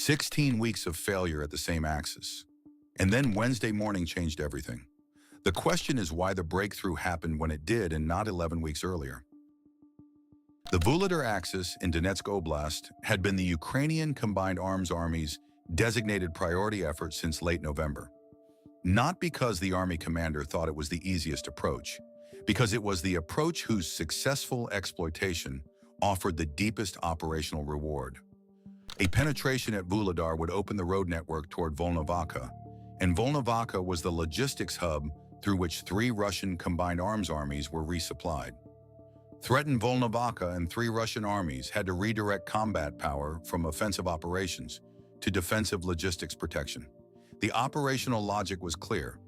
16 weeks of failure at the same axis. And then Wednesday morning changed everything. The question is why the breakthrough happened when it did and not 11 weeks earlier. The Vuhledar axis in Donetsk Oblast had been the Ukrainian Combined Arms Army's designated priority effort since late November. Not because the army commander thought it was the easiest approach, because it was the approach whose successful exploitation offered the deepest operational reward. A penetration at Vuhledar would open the road network toward Volnovakha, and Volnovakha was the logistics hub through which 3 Russian combined arms armies were resupplied. Threatened Volnovakha and 3 Russian armies had to redirect combat power from offensive operations to defensive logistics protection. The operational logic was clear.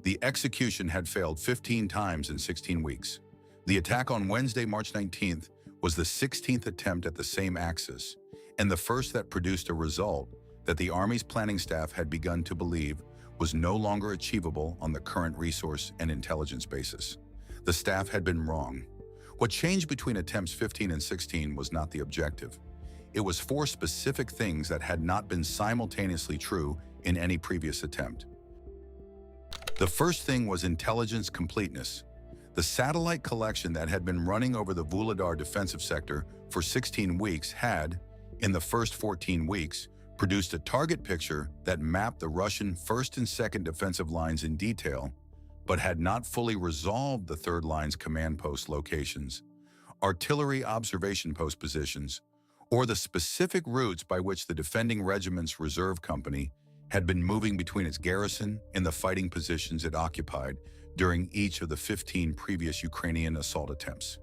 The execution had failed 15 times in 16 weeks. The attack on Wednesday, March 19th, was the 16th attempt at the same axis, and the first that produced a result that the Army's planning staff had begun to believe was no longer achievable on the current resource and intelligence basis. The staff had been wrong. What changed between attempts 15 and 16 was not the objective. It was 4 specific things that had not been simultaneously true in any previous attempt. The first thing was intelligence completeness. The satellite collection that had been running over the Vuhledar defensive sector for 16 weeks had, in the first 14 weeks, produced a target picture that mapped the Russian first and second defensive lines in detail, but had not fully resolved the third line's command post locations, artillery observation post positions, or the specific routes by which the defending regiment's reserve company had been moving between its garrison and the fighting positions it occupied during each of the 15 previous Ukrainian assault attempts.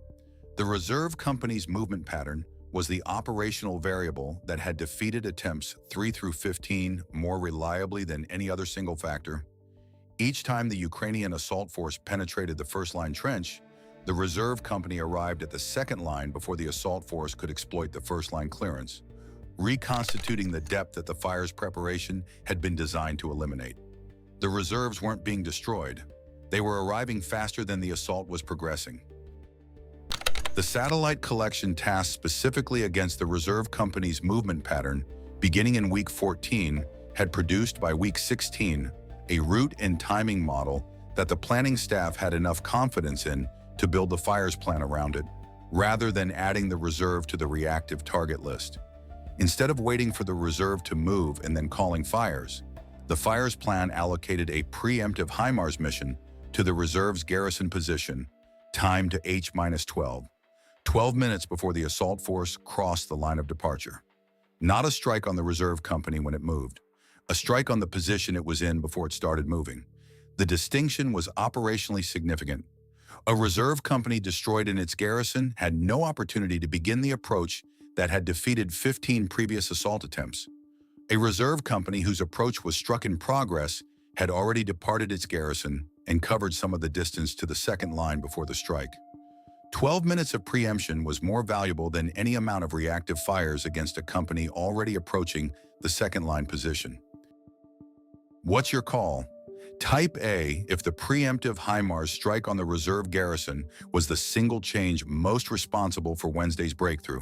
The reserve company's movement pattern was the operational variable that had defeated attempts 3 through 15 more reliably than any other single factor. Each time the Ukrainian assault force penetrated the first-line trench, the reserve company arrived at the second line before the assault force could exploit the first-line clearance, reconstituting the depth that the fire's preparation had been designed to eliminate. The reserves weren't being destroyed. They were arriving faster than the assault was progressing. The satellite collection tasked specifically against the reserve company's movement pattern, beginning in week 14, had produced by week 16 a route and timing model that the planning staff had enough confidence in to build the fires plan around it, rather than adding the reserve to the reactive target list. Instead of waiting for the reserve to move and then calling fires, the fires plan allocated a pre-emptive HIMARS mission to the reserve's garrison position, timed to H-12, 12 minutes before the assault force crossed the line of departure. Not a strike on the reserve company when it moved, a strike on the position it was in before it started moving. The distinction was operationally significant. A reserve company destroyed in its garrison had no opportunity to begin the approach that had defeated 15 previous assault attempts. A reserve company whose approach was struck in progress had already departed its garrison and covered some of the distance to the second line before the strike. 12 minutes of preemption was more valuable than any amount of reactive fires against a company already approaching the second line position. What's your call? Type A if the preemptive HIMARS strike on the reserve garrison was the single change most responsible for Wednesday's breakthrough.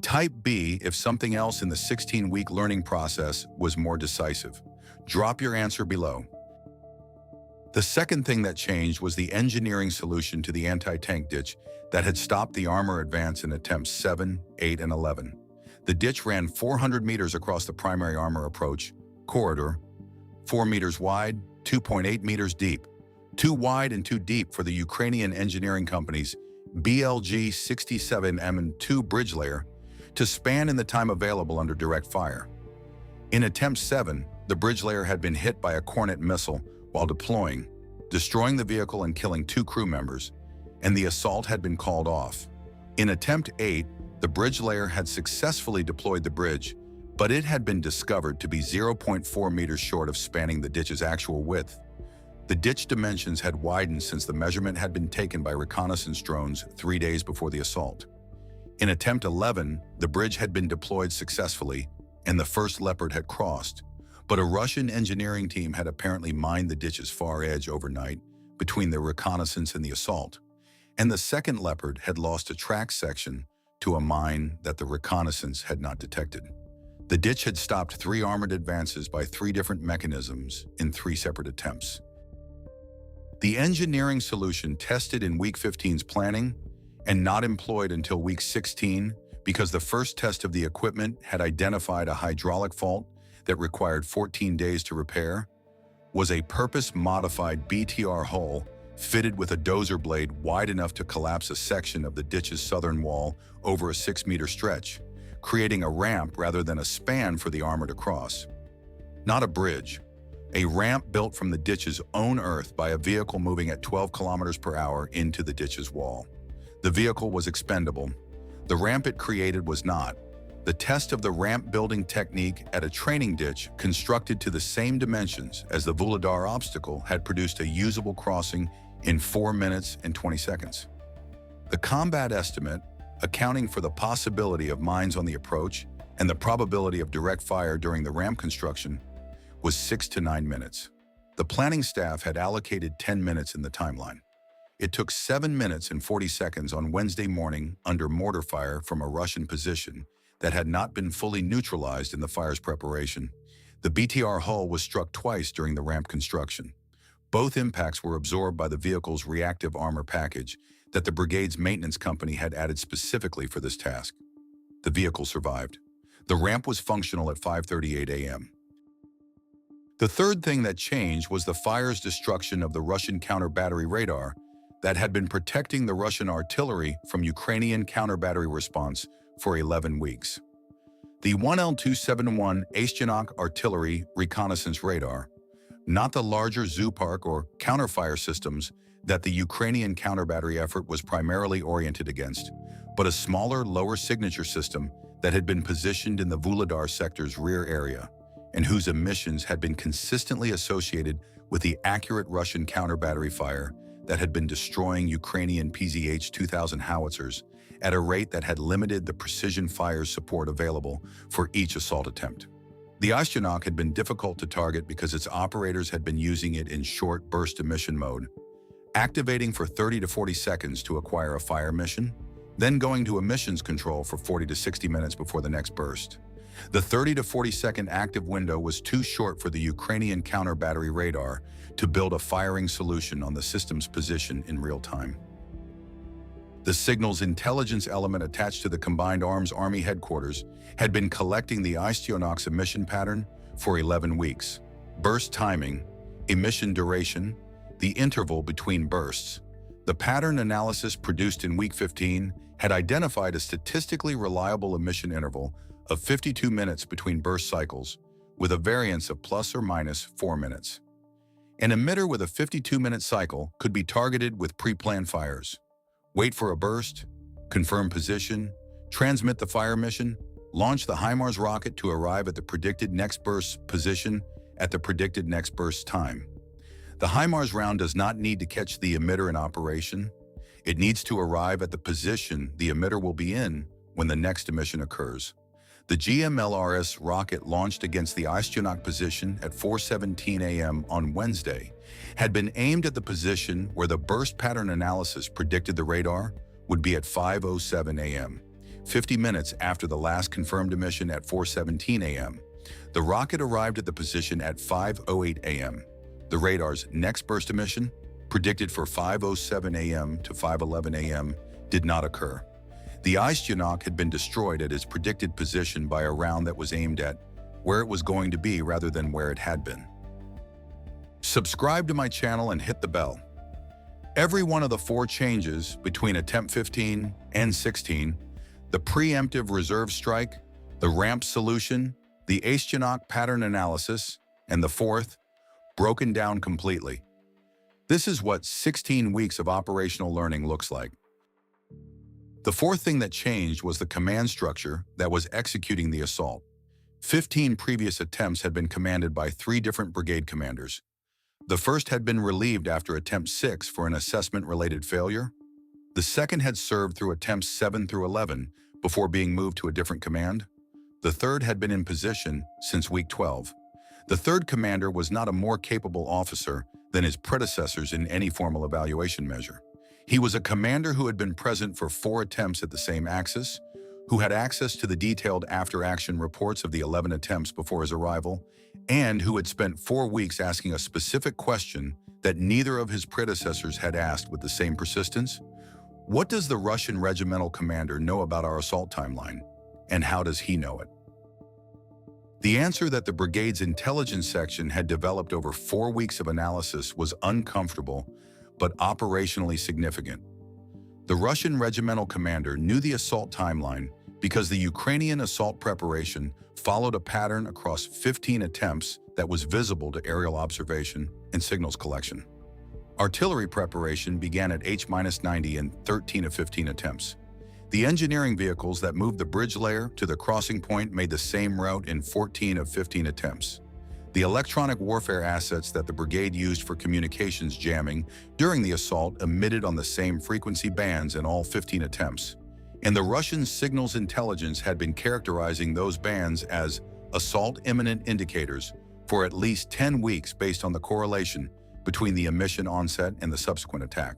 Type B if something else in the 16-week learning process was more decisive. Drop your answer below. The second thing that changed was the engineering solution to the anti-tank ditch that had stopped the armor advance in attempts 7, 8, and 11. The ditch ran 400 meters across the primary armor approach corridor, 4 meters wide, 2.8 meters deep, too wide and too deep for the Ukrainian engineering company's BLG 67M and 2 bridge layer to span in the time available under direct fire. In attempt 7, the bridge layer had been hit by a Kornet missile while deploying, destroying the vehicle and killing 2 crew members, and the assault had been called off. In attempt 8, the bridge layer had successfully deployed the bridge, but it had been discovered to be 0.4 meters short of spanning the ditch's actual width. The ditch dimensions had widened since the measurement had been taken by reconnaissance drones 3 days before the assault. In attempt 11, the bridge had been deployed successfully, and the first Leopard had crossed, but a Russian engineering team had apparently mined the ditch's far edge overnight between the reconnaissance and the assault, and the second Leopard had lost a track section to a mine that the reconnaissance had not detected. The ditch had stopped 3 armored advances by 3 different mechanisms in 3 separate attempts. The engineering solution tested in week 15's planning and not employed until week 16 because the first test of the equipment had identified a hydraulic fault that required 14 days to repair, was a purpose-modified BTR hull fitted with a dozer blade wide enough to collapse a section of the ditch's southern wall over a 6-meter stretch, creating a ramp rather than a span for the armor to cross. Not a bridge, a ramp built from the ditch's own earth by a vehicle moving at 12 kilometers per hour into the ditch's wall. The vehicle was expendable. The ramp it created was not. The test of the ramp building technique at a training ditch constructed to the same dimensions as the Vuhledar obstacle had produced a usable crossing in 4 minutes and 20 seconds. The combat estimate, accounting for the possibility of mines on the approach and the probability of direct fire during the ramp construction, was 6 to 9 minutes. The planning staff had allocated 10 minutes in the timeline. It took 7 minutes and 40 seconds on Wednesday morning under mortar fire from a Russian position that had not been fully neutralized in the fire's preparation. The BTR hull was struck twice during the ramp construction. Both impacts were absorbed by the vehicle's reactive armor package that the brigade's maintenance company had added specifically for this task. The vehicle survived. The ramp was functional at 5:38 a.m. The third thing that changed was the fire's destruction of the Russian counter-battery radar that had been protecting the Russian artillery from Ukrainian counter-battery response for 11 weeks. The 1L271 Aistyonok artillery reconnaissance radar, not the larger Zoopark or counterfire systems that the Ukrainian counter-battery effort was primarily oriented against, but a smaller, lower signature system that had been positioned in the Vuhledar sector's rear area and whose emissions had been consistently associated with the accurate Russian counter-battery fire that had been destroying Ukrainian PZH-2000 howitzers at a rate that had limited the precision fire support available for each assault attempt. The Aistyonok had been difficult to target because its operators had been using it in short burst emission mode, activating for 30 to 40 seconds to acquire a fire mission, then going to emissions control for 40 to 60 minutes before the next burst. The 30 to 40 second active window was too short for the Ukrainian counter-battery radar to build a firing solution on the system's position in real time. The signals intelligence element attached to the Combined Arms Army headquarters had been collecting the Aistyonok's emission pattern for 11 weeks. Burst timing, emission duration, the interval between bursts. The pattern analysis produced in week 15 had identified a statistically reliable emission interval of 52 minutes between burst cycles, with a variance of plus or minus 4 minutes. An emitter with a 52-minute cycle could be targeted with pre-planned fires. Wait for a burst, confirm position, transmit the fire mission, launch the HIMARS rocket to arrive at the predicted next burst position at the predicted next burst time. The HIMARS round does not need to catch the emitter in operation. It needs to arrive at the position the emitter will be in when the next emission occurs. The GMLRS rocket launched against the Aistyonok position at 4:17 a.m. on Wednesday had been aimed at the position where the burst pattern analysis predicted the radar would be at 5:07 a.m., 50 minutes after the last confirmed emission at 4:17 a.m. The rocket arrived at the position at 5:08 a.m. The radar's next burst emission, predicted for 5:07 a.m. to 5:11 a.m., did not occur. The Aistyonok had been destroyed at its predicted position by a round that was aimed at where it was going to be rather than where it had been. Subscribe to my channel and hit the bell. Every one of the 4 changes between attempt 15 and 16, the preemptive reserve strike, the ramp solution, the Aistyonok pattern analysis, and the 4th, broken down completely. This is what 16 weeks of operational learning looks like. The 4th thing that changed was the command structure that was executing the assault. 15 previous attempts had been commanded by 3 different brigade commanders. The first had been relieved after attempt 6 for an assessment-related failure. The second had served through attempts 7 through 11 before being moved to a different command. The third had been in position since week 12. The third commander was not a more capable officer than his predecessors in any formal evaluation measure. He was a commander who had been present for 4 attempts at the same axis, who had access to the detailed after-action reports of the 11 attempts before his arrival, and who had spent 4 weeks asking a specific question that neither of his predecessors had asked with the same persistence. What does the Russian regimental commander know about our assault timeline, and how does he know it? The answer that the brigade's intelligence section had developed over 4 weeks of analysis was uncomfortable, but operationally significant. The Russian regimental commander knew the assault timeline because the Ukrainian assault preparation followed a pattern across 15 attempts that was visible to aerial observation and signals collection. Artillery preparation began at H-90 in 13 of 15 attempts. The engineering vehicles that moved the bridge layer to the crossing point made the same route in 14 of 15 attempts. The electronic warfare assets that the brigade used for communications jamming during the assault emitted on the same frequency bands in all 15 attempts. And the Russian signals intelligence had been characterizing those bands as assault imminent indicators for at least 10 weeks based on the correlation between the emission onset and the subsequent attack.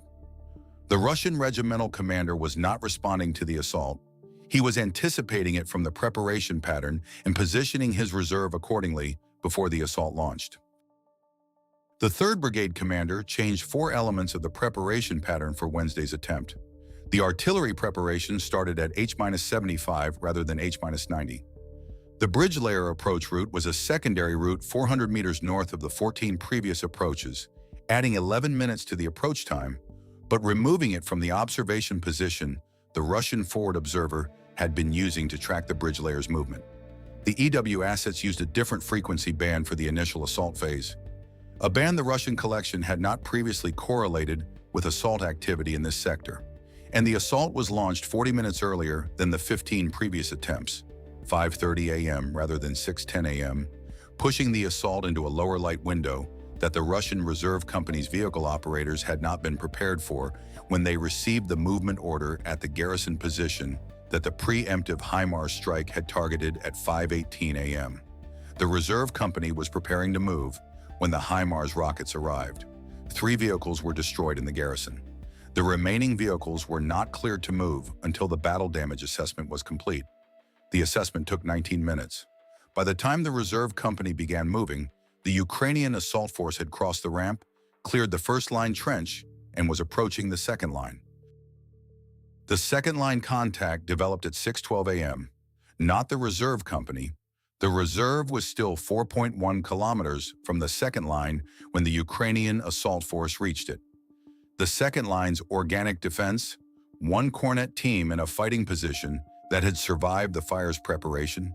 The Russian regimental commander was not responding to the assault. He was anticipating it from the preparation pattern and positioning his reserve accordingly before the assault launched. The 3rd Brigade commander changed 4 elements of the preparation pattern for Wednesday's attempt. The artillery preparation started at H-75 rather than H-90. The bridge layer approach route was a secondary route 400 meters north of the 14 previous approaches, adding 11 minutes to the approach time, but removing it from the observation position the Russian forward observer had been using to track the bridge layer's movement. The EW assets used a different frequency band for the initial assault phase, a band the Russian collection had not previously correlated with assault activity in this sector, and the assault was launched 40 minutes earlier than the 15 previous attempts, 5:30 a.m. rather than 6:10 a.m., pushing the assault into a lower light window that the Russian Reserve Company's vehicle operators had not been prepared for when they received the movement order at the garrison position that the pre-emptive HIMARS strike had targeted at 5:18 a.m. The Reserve Company was preparing to move when the HIMARS rockets arrived. 3 vehicles were destroyed in the garrison. The remaining vehicles were not cleared to move until the battle damage assessment was complete. The assessment took 19 minutes. By the time the Reserve Company began moving, the Ukrainian assault force had crossed the ramp, cleared the first line trench, and was approaching the second line. The second line contact developed at 6:12 a.m. Not the Reserve Company. The reserve was still 4.1 kilometers from the second line when the Ukrainian assault force reached it. The second line's organic defense, 1 cornet team in a fighting position that had survived the fire's preparation,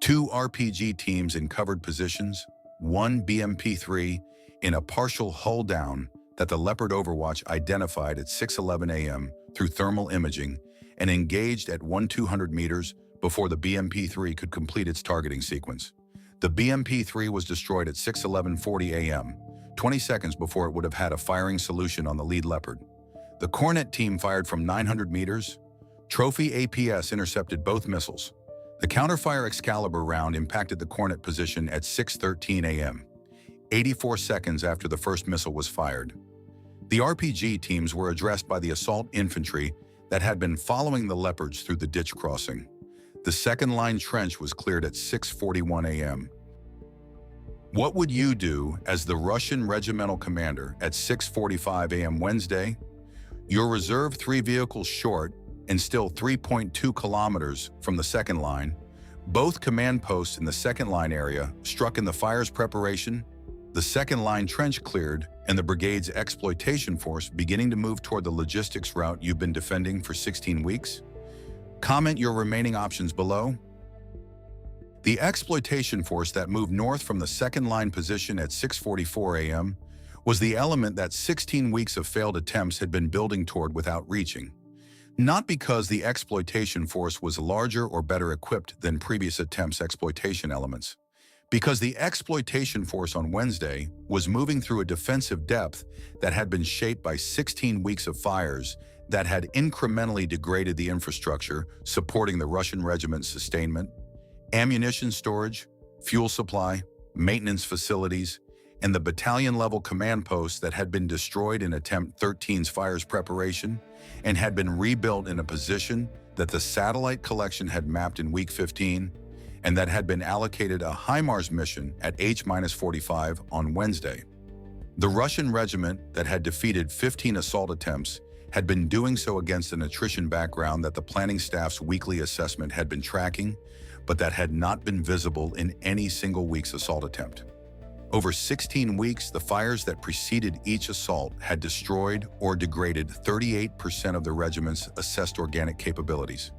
2 RPG teams in covered positions, 1 BMP-3 in a partial hull down that the Leopard Overwatch identified at 6:11 a.m. through thermal imaging and engaged at 1,200 meters before the BMP-3 could complete its targeting sequence. The BMP-3 was destroyed at 6:11:40 a.m., 20 seconds before it would have had a firing solution on the lead Leopard. The Cornet team fired from 900 meters. Trophy APS intercepted both missiles. The counterfire Excalibur round impacted the Cornet position at 6:13 a.m., 84 seconds after the first missile was fired. The RPG teams were addressed by the assault infantry that had been following the Leopards through the ditch crossing. The second line trench was cleared at 6:41 a.m. What would you do as the Russian regimental commander at 6:45 a.m. Wednesday? Your reserve 3 vehicles short and still 3.2 kilometers from the second line, both command posts in the second line area struck in the fire's preparation, the second line trench cleared, and the brigade's exploitation force beginning to move toward the logistics route you've been defending for 16 weeks? Comment your remaining options below. The exploitation force that moved north from the second line position at 6:44 a.m. was the element that 16 weeks of failed attempts had been building toward without reaching. Not because the exploitation force was larger or better equipped than previous attempts' exploitation elements, because the exploitation force on Wednesday was moving through a defensive depth that had been shaped by 16 weeks of fires that had incrementally degraded the infrastructure supporting the Russian regiment's sustainment, ammunition storage, fuel supply, maintenance facilities, and the battalion-level command posts that had been destroyed in Attempt 13's fire's preparation and had been rebuilt in a position that the satellite collection had mapped in week 15 and that had been allocated a HIMARS mission at H-45 on Wednesday. The Russian regiment that had defeated 15 assault attempts had been doing so against an attrition background that the planning staff's weekly assessment had been tracking, but that had not been visible in any single week's assault attempt. Over 16 weeks, the fires that preceded each assault had destroyed or degraded 38% of the regiment's assessed organic capabilities.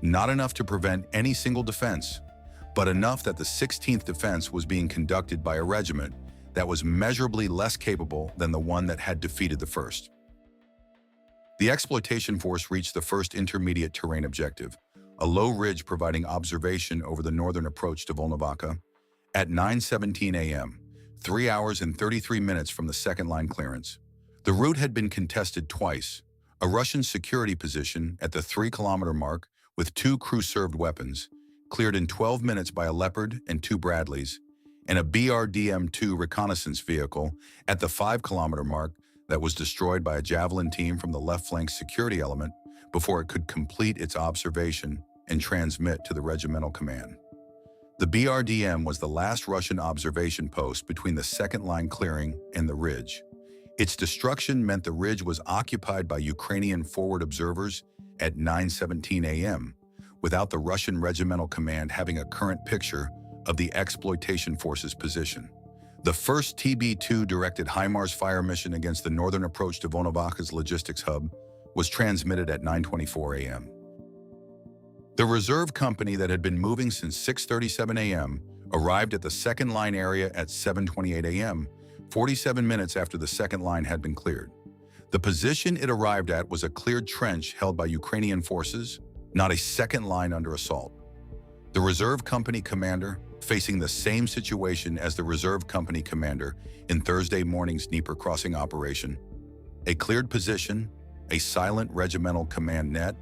Not enough to prevent any single defense, but enough that the 16th defense was being conducted by a regiment that was measurably less capable than the one that had defeated the first. The exploitation force reached the first intermediate terrain objective, a low ridge providing observation over the northern approach to Volnovakha, at 9:17 a.m., 3 hours and 33 minutes from the second line clearance. The route had been contested twice, a Russian security position at the 3-kilometer mark with 2 crew-served weapons, cleared in 12 minutes by a Leopard and 2 Bradleys, and a BRDM-2 reconnaissance vehicle at the 5-kilometer mark that was destroyed by a Javelin team from the left flank security element before it could complete its observation and transmit to the regimental command. The BRDM was the last Russian observation post between the second line clearing and the ridge. Its destruction meant the ridge was occupied by Ukrainian forward observers at 9:17 a.m., without the Russian regimental command having a current picture of the exploitation force's position. The first TB2 directed HIMARS fire mission against the northern approach to Volnovakha's logistics hub was transmitted at 9:24 a.m. The reserve company that had been moving since 6:37 a.m. arrived at the second line area at 7:28 a.m., 47 minutes after the second line had been cleared. The position it arrived at was a cleared trench held by Ukrainian forces, not a second line under assault. The reserve company commander, facing the same situation as the reserve company commander in Thursday morning's Dnieper crossing operation, a cleared position, a silent regimental command net,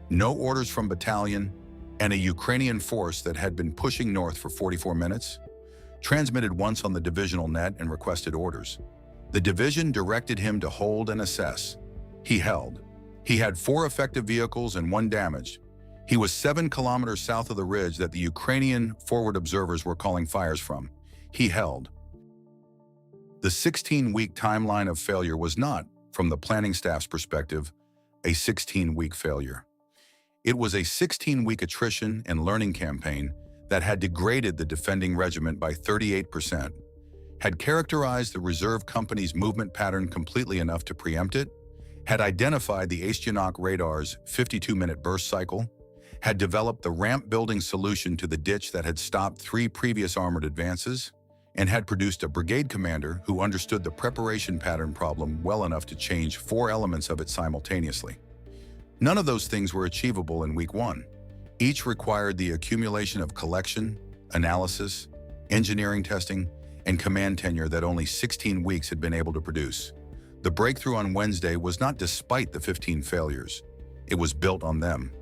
no orders from battalion, and a Ukrainian force that had been pushing north for 44 minutes, transmitted once on the divisional net and requested orders. The division directed him to hold and assess. He held. He had 4 effective vehicles and 1 damaged. He was 7 kilometers south of the ridge that the Ukrainian forward observers were calling fires from. He held. The 16-week timeline of failure was not, from the planning staff's perspective, a 16-week failure. It was a 16-week attrition and learning campaign that had degraded the defending regiment by 38%, had characterized the reserve company's movement pattern completely enough to preempt it, had identified the Aistyonok radar's 52-minute burst cycle, had developed the ramp-building solution to the ditch that had stopped 3 previous armored advances, and had produced a brigade commander who understood the preparation pattern problem well enough to change 4 elements of it simultaneously. None of those things were achievable in week 1. Each required the accumulation of collection, analysis, engineering testing, and command tenure that only 16 weeks had been able to produce. The breakthrough on Wednesday was not despite the 15 failures. It was built on them.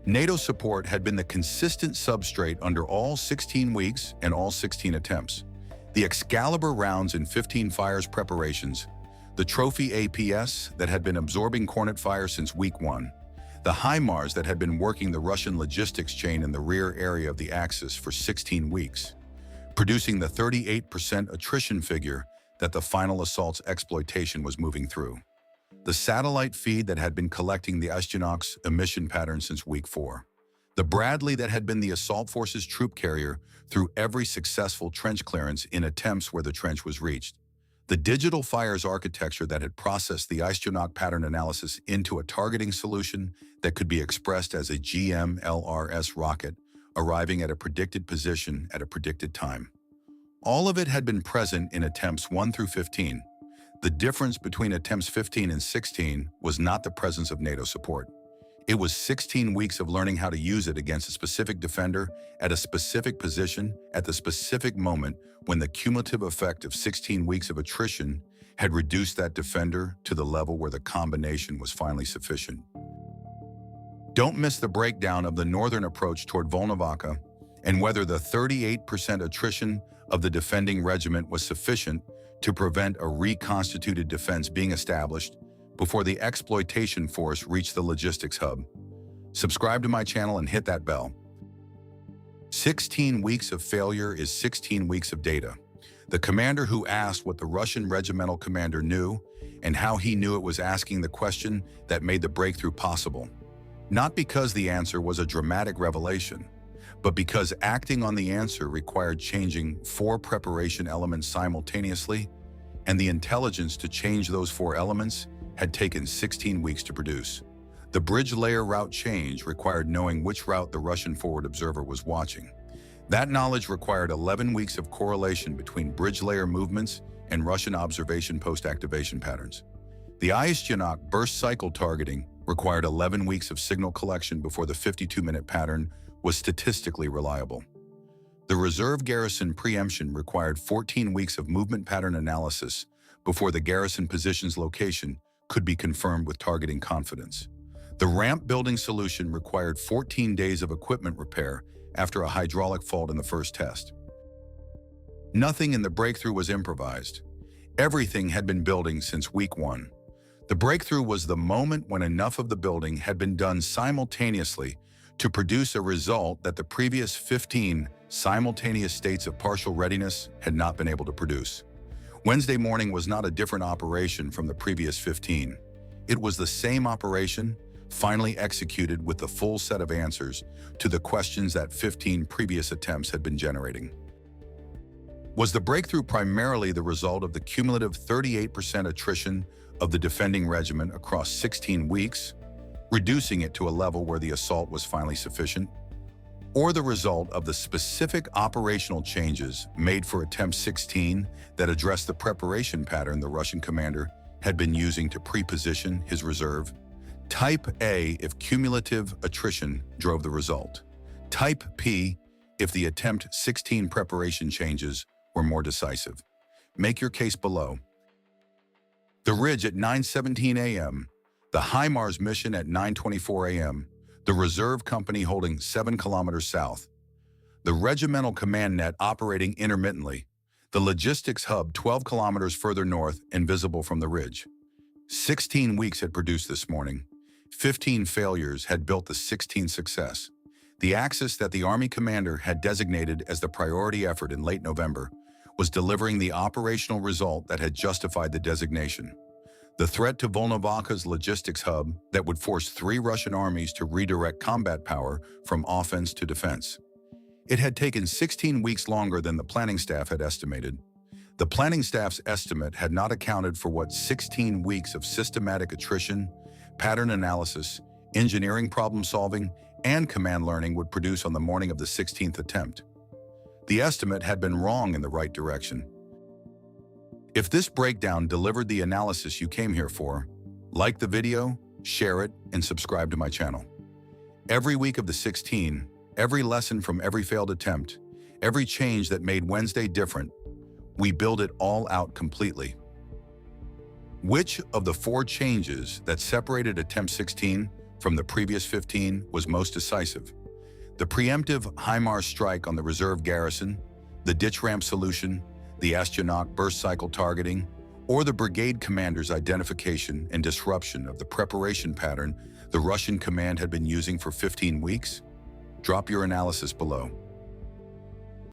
NATO support had been the consistent substrate under all 16 weeks and all 16 attempts. The Excalibur rounds in 15 fires preparations, the Trophy APS that had been absorbing Cornet fire since week 1, the HIMARS that had been working the Russian logistics chain in the rear area of the Axis for 16 weeks, producing the 38% attrition figure that the final assault's exploitation was moving through. The satellite feed that had been collecting the Aistyonok's emission pattern since week 4. The Bradley that had been the assault force's troop carrier through every successful trench clearance in attempts where the trench was reached. The digital fires architecture that had processed the Aistyonok pattern analysis into a targeting solution that could be expressed as a GMLRS rocket arriving at a predicted position at a predicted time. All of it had been present in attempts 1 through 15. The difference between attempts 15 and 16 was not the presence of NATO support. It was 16 weeks of learning how to use it against a specific defender at a specific position at the specific moment when the cumulative effect of 16 weeks of attrition had reduced that defender to the level where the combination was finally sufficient. Don't miss the breakdown of the northern approach toward Volnovakha and whether the 38% attrition of the defending regiment was sufficient to prevent a reconstituted defense being established before the exploitation force reached the logistics hub. Subscribe to my channel and hit that bell. 16 weeks of failure is 16 weeks of data. The commander who asked what the Russian regimental commander knew and how he knew it was asking the question that made the breakthrough possible. Not because the answer was a dramatic revelation, but because acting on the answer required changing 4 preparation elements simultaneously, and the intelligence to change those 4 elements had taken 16 weeks to produce. The bridge layer route change required knowing which route the Russian forward observer was watching. That knowledge required 11 weeks of correlation between bridge layer movements and Russian observation post-activation patterns. The Aistyonok burst cycle targeting required 11 weeks of signal collection before the 52-minute pattern was statistically reliable. The reserve garrison preemption required 14 weeks of movement pattern analysis before the garrison position's location could be confirmed with targeting confidence. The ramp building solution required 14 days of equipment repair after a hydraulic fault in the first test. Nothing in the breakthrough was improvised. Everything had been building since week 1. The breakthrough was the moment when enough of the building had been done simultaneously to produce a result that the previous 15 simultaneous states of partial readiness had not been able to produce. Wednesday morning was not a different operation from the previous 15. It was the same operation, finally executed with the full set of answers to the questions that 15 previous attempts had been generating. Was the breakthrough primarily the result of the cumulative 38% attrition of the defending regiment across 16 weeks, reducing it to a level where the assault was finally sufficient? Or the result of the specific operational changes made for attempt 16 that addressed the preparation pattern the Russian commander had been using to pre-position his reserve? Type A if cumulative attrition drove the result. Type P if the attempt 16 preparation changes were more decisive. Make your case below. The Ridge at 9:17 a.m., the HIMARS mission at 9:24 a.m., the reserve company holding 7 kilometers south, the regimental command net operating intermittently, the logistics hub 12 kilometers further north and visible from the Ridge. 16 weeks had produced this morning. 15 failures had built the 16th success. The axis that the Army commander had designated as the priority effort in late November was delivering the operational result that had justified the designation. The threat to Volnovakha's logistics hub that would force 3 Russian armies to redirect combat power from offense to defense. It had taken 16 weeks longer than the planning staff had estimated. The planning staff's estimate had not accounted for what 16 weeks of systematic attrition, pattern analysis, engineering problem solving, and command learning would produce on the morning of the 16th attempt. The estimate had been wrong in the right direction. If this breakdown delivered the analysis you came here for, like the video, share it, and subscribe to my channel. Every week of the 16, every lesson from every failed attempt, every change that made Wednesday different, we build it all out completely. Which of the 4 changes that separated attempt 16 from the previous 15 was most decisive? The preemptive HIMARS strike on the reserve garrison, the ditch ramp solution, the Aistyonok burst cycle targeting, or the brigade commander's identification and disruption of the preparation pattern the Russian command had been using for 15 weeks? Drop your analysis below.